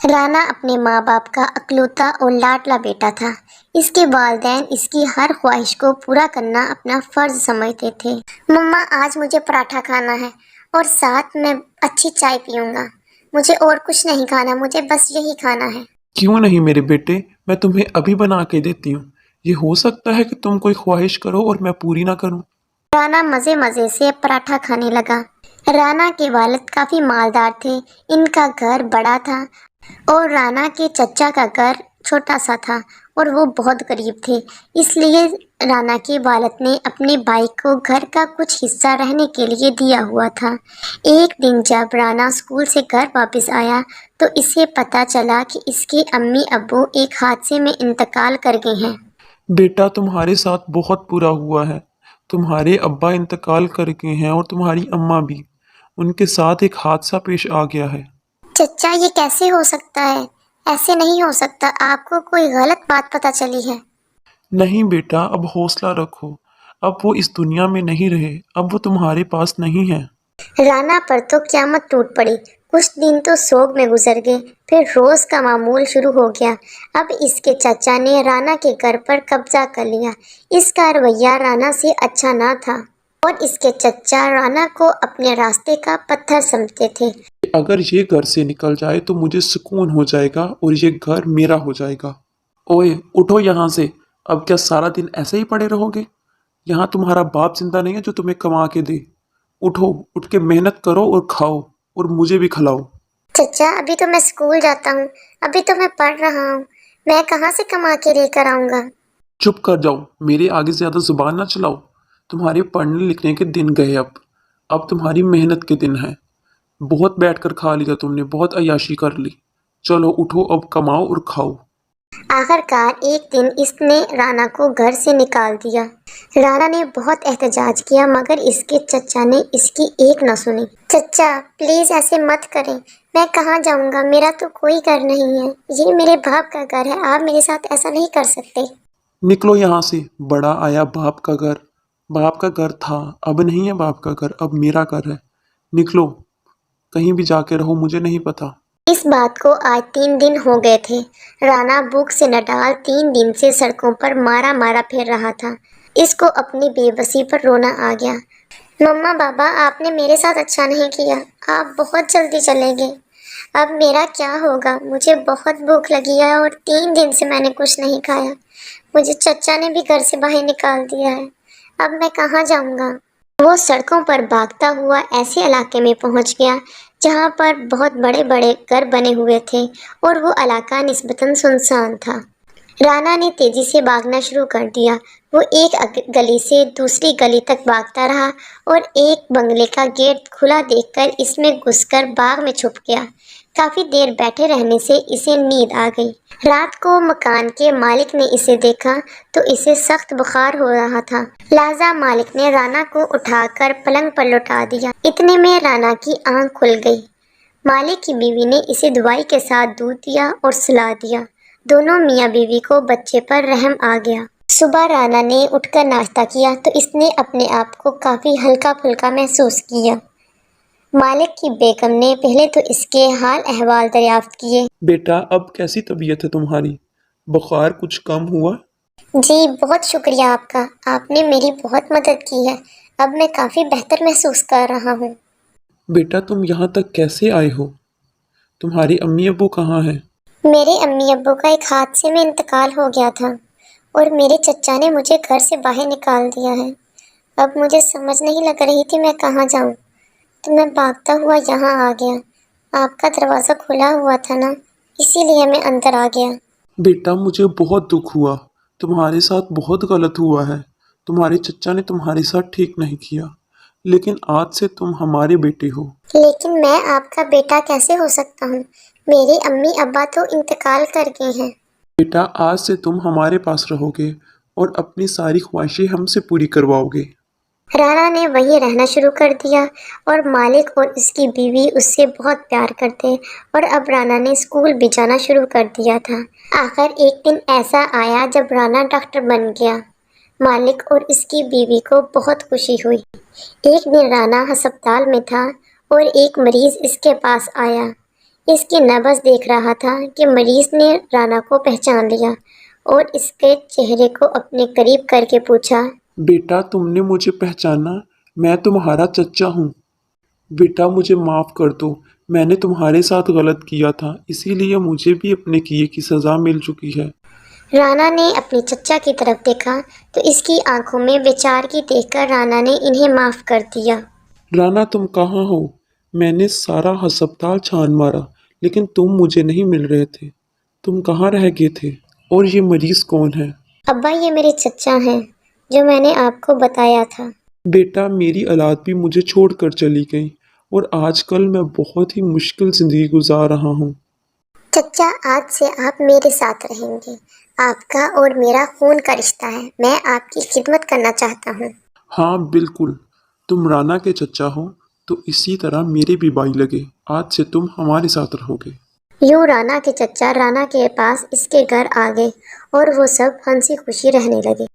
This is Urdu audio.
رانا اپنے ماں باپ کا اکلوتا اور لاڈلا بیٹا تھا۔ اس کے والدین اس کی ہر خواہش کو پورا کرنا اپنا فرض سمجھتے تھے۔ مما آج مجھے پراٹھا کھانا ہے اور ساتھ میں اچھی چائے پیوں گا۔ مجھے اور کچھ نہیں کھانا، مجھے بس یہی کھانا ہے۔ کیوں نہیں میرے بیٹے، میں تمہیں ابھی بنا کے دیتی ہوں۔ یہ ہو سکتا ہے کہ تم کوئی خواہش کرو اور میں پوری نہ کروں۔ رانا مزے مزے سے پراٹھا کھانے لگا۔ رانا کے والد کافی مالدار تھے۔ ان کا گھر بڑا تھا اور رانا کے چچا کا گھر چھوٹا سا تھا اور وہ بہت غریب تھے۔ اس لیے رانا کے والد نے اپنے بھائی کو گھر کا کچھ حصہ رہنے کے لیے دیا ہوا تھا۔ ایک دن جب رانا اسکول سے گھر واپس آیا تو اسے پتہ چلا کہ اس کے امی ابو ایک حادثے میں انتقال کر گئے ہیں۔ بیٹا تمہارے ساتھ بہت برا ہوا ہے۔ تمہارے ابا انتقال کر گئے ہیں اور تمہاری اماں بھی۔ ان کے ساتھ ایک حادثہ پیش آ گیا ہے۔ چچا یہ کیسے ہو سکتا ہے؟ ایسے نہیں ہو سکتا، آپ کو کوئی غلط بات پتہ چلی ہے۔ نہیں بیٹا، اب حوصلہ رکھو۔ اب وہ اس دنیا میں نہیں رہے، اب وہ تمہارے پاس نہیں ہیں۔ رانا پر تو قیامت ٹوٹ پڑی۔ کچھ دن تو سوگ میں گزر گئے، پھر روز کا معمول شروع ہو گیا۔ اب اس کے چچا نے رانا کے گھر پر قبضہ کر لیا۔ اس کا رویہ رانا سے اچھا نہ تھا اور اس کے چچا رانا کو اپنے راستے کا پتھر سمجھتے تھے۔ اگر یہ گھر سے نکل جائے تو مجھے سکون ہو جائے گا اور یہ گھر میرا ہو جائے گا۔ اوئے اٹھو یہاں سے، اب کیا سارا دن ایسے ہی پڑے رہو گے؟ یہاں تمہارا باپ زندہ نہیں ہے جو تمہیں کما کے دے۔ اٹھو، اٹھ کے محنت کرو اور کھاؤ اور مجھے بھی کھلاؤ۔ چچا ابھی تو میں اسکول جاتا ہوں، ابھی تو میں پڑھ رہا ہوں، میں کہاں سے کما کے لے کر آؤں گا؟ چپ کر جاؤ، میرے آگے زیادہ زبان نہ چلاؤ۔ تمہارے پڑھنے لکھنے کے دن گئے، اب تمہاری محنت کے دن ہیں۔ بہت بیٹھ کر کھا لیا تم نے، بہت عیاشی کر لی۔ چلو اٹھو، اب کماؤ اور کھاؤ۔ آخر کار ایک دن اس نے رانا کو گھر سے نکال دیا۔ رانا نے بہت احتجاج کیا مگر اس کے چچا نے اس کی ایک نہ سنی۔ چچا پلیز ایسے مت کریں، میں کہاں جاؤں گا، میرا تو کوئی گھر نہیں ہے، یہ میرے باپ کا گھر ہے، آپ میرے ساتھ ایسا نہیں کر سکتے۔ نکلو یہاں سے، بڑا آیا باپ کا گھر۔ باپ کا گھر تھا، اب نہیں ہے باپ کا گھر، اب میرا گھر ہے۔ نکلو، کہیں بھی جا کے رہو، مجھے نہیں پتا۔ اس بات کو آج 3 دن ہو گئے تھے۔ رانا بھوک سے نڈال 3 دن سے سڑکوں پر مارا مارا پھر رہا تھا۔ اس کو اپنی بے بسی پر رونا آ گیا۔ مما بابا آپ نے میرے ساتھ اچھا نہیں کیا، آپ بہت جلدی چلے گئے، اب میرا کیا ہوگا؟ مجھے بہت بھوک لگی ہے اور 3 دن سے میں نے کچھ نہیں کھایا۔ مجھے چچا نے بھی گھر سے باہر نکال دیا ہے، اب میں کہاں جاؤں گا؟ وہ سڑکوں پر بھاگتا ہوا ایسے علاقے میں پہنچ گیا جہاں پر بہت بڑے بڑے گھر بنے ہوئے تھے اور وہ علاقہ نسبتاً سنسان تھا۔ رانا نے تیزی سے بھاگنا شروع کر دیا۔ وہ ایک گلی سے دوسری گلی تک بھاگتا رہا اور ایک بنگلے کا گیٹ کھلا دیکھ کر اس میں گھس کر باغ میں چھپ گیا۔ کافی دیر بیٹھے رہنے سے اسے نیند آ گئی۔ رات کو مکان کے مالک نے اسے دیکھا تو اسے سخت بخار ہو رہا تھا، لہذا مالک نے رانا کو اٹھا کر پلنگ پر لٹا دیا۔ اتنے میں رانا کی آنکھ کھل گئی۔ مالک کی بیوی نے اسے دوائی کے ساتھ دودھ دیا اور سلا دیا۔ دونوں میاں بیوی کو بچے پر رحم آ گیا۔ صبح رانا نے اٹھ کر ناشتہ کیا تو اس نے اپنے آپ کو کافی ہلکا پھلکا محسوس کیا۔ مالک کی بیگم نے پہلے تو اس کے حال احوال دریافت کیے۔ بیٹا اب کیسی طبیعت ہے تمہاری؟ بخار کچھ کم ہوا؟ جی بہت شکریہ آپ کا، آپ نے میری بہت مدد کی ہے، اب میں کافی بہتر محسوس کر رہا ہوں۔ بیٹا تم یہاں تک کیسے آئے ہو؟ تمہاری امی ابو کہاں ہیں؟ میرے امی ابو کا ایک حادثے میں انتقال ہو گیا تھا اور میرے چچا نے مجھے گھر سے باہر نکال دیا ہے۔ اب مجھے سمجھ نہیں لگ رہی تھی میں کہاں جاؤں، تو میں بھاگتا ہوا یہاں آ گیا۔ آپ کا دروازہ کھلا ہوا تھا نا، اسی لیے میں اندر آ گیا۔ بیٹا مجھے بہت دکھ ہوا، تمہارے ساتھ بہت غلط ہوا ہے۔ تمہارے چچا نے تمہارے ساتھ ٹھیک نہیں کیا، لیکن آج سے تم ہمارے بیٹے ہو۔ لیکن میں آپ کا بیٹا کیسے ہو سکتا ہوں؟ میری امی ابا تو انتقال کر گئے ہیں۔ بیٹا آج سے تم ہمارے پاس رہو گے اور اپنی ساری خواہشیں ہم سے پوری کرواؤ گے۔ رانا نے وہیں رہنا شروع کر دیا اور مالک اور اس کی بیوی اس سے بہت پیار کرتے اور اب رانا نے اسکول بھی جانا شروع کر دیا تھا۔ آخر ایک دن ایسا آیا جب رانا ڈاکٹر بن گیا۔ مالک اور اس کی بیوی کو بہت خوشی ہوئی۔ ایک دن رانا ہسپتال میں تھا اور ایک مریض اس کے پاس آیا۔ اس کی نبض دیکھ رہا تھا کہ مریض نے رانا کو پہچان لیا اور اس کے چہرے کو اپنے قریب کر کے پوچھا، بیٹا تم نے مجھے پہچانا؟ میں تمہارا چچا ہوں۔ بیٹا مجھے معاف کر دو، میں نے تمہارے ساتھ غلط کیا تھا، اسی لیے مجھے بھی اپنے کیے کی سزا مل چکی ہے۔ رانا نے اپنے چچا کی طرف دیکھا تو اس کی آنکھوں میں بےچارگی دیکھ کر رانا نے انہیں معاف کر دیا۔ رانا تم کہاں ہو؟ میں نے سارا ہسپتال چھان مارا لیکن تم مجھے نہیں مل رہے تھے، تم کہاں رہ گئے تھے؟ اور یہ مریض کون ہے؟ ابا یہ میرے چچا ہیں جو میں نے آپ کو بتایا تھا۔ بیٹا میری اولاد بھی مجھے چھوڑ کر چلی گئی اور آج کل میں بہت ہی مشکل زندگی گزار رہا ہوں۔ چچا آج سے آپ میرے ساتھ رہیں گے، آپ کا اور میرا خون کا رشتہ ہے، میں آپ کی خدمت کرنا چاہتا ہوں۔ ہاں بالکل، تم رانا کے چچا ہو تو اسی طرح میرے بھی بھائی لگے، آج سے تم ہمارے ساتھ رہو گے۔ یوں رانا کے چچا رانا کے پاس اس کے گھر آ گئے اور وہ سب ہنسی خوشی رہنے لگے۔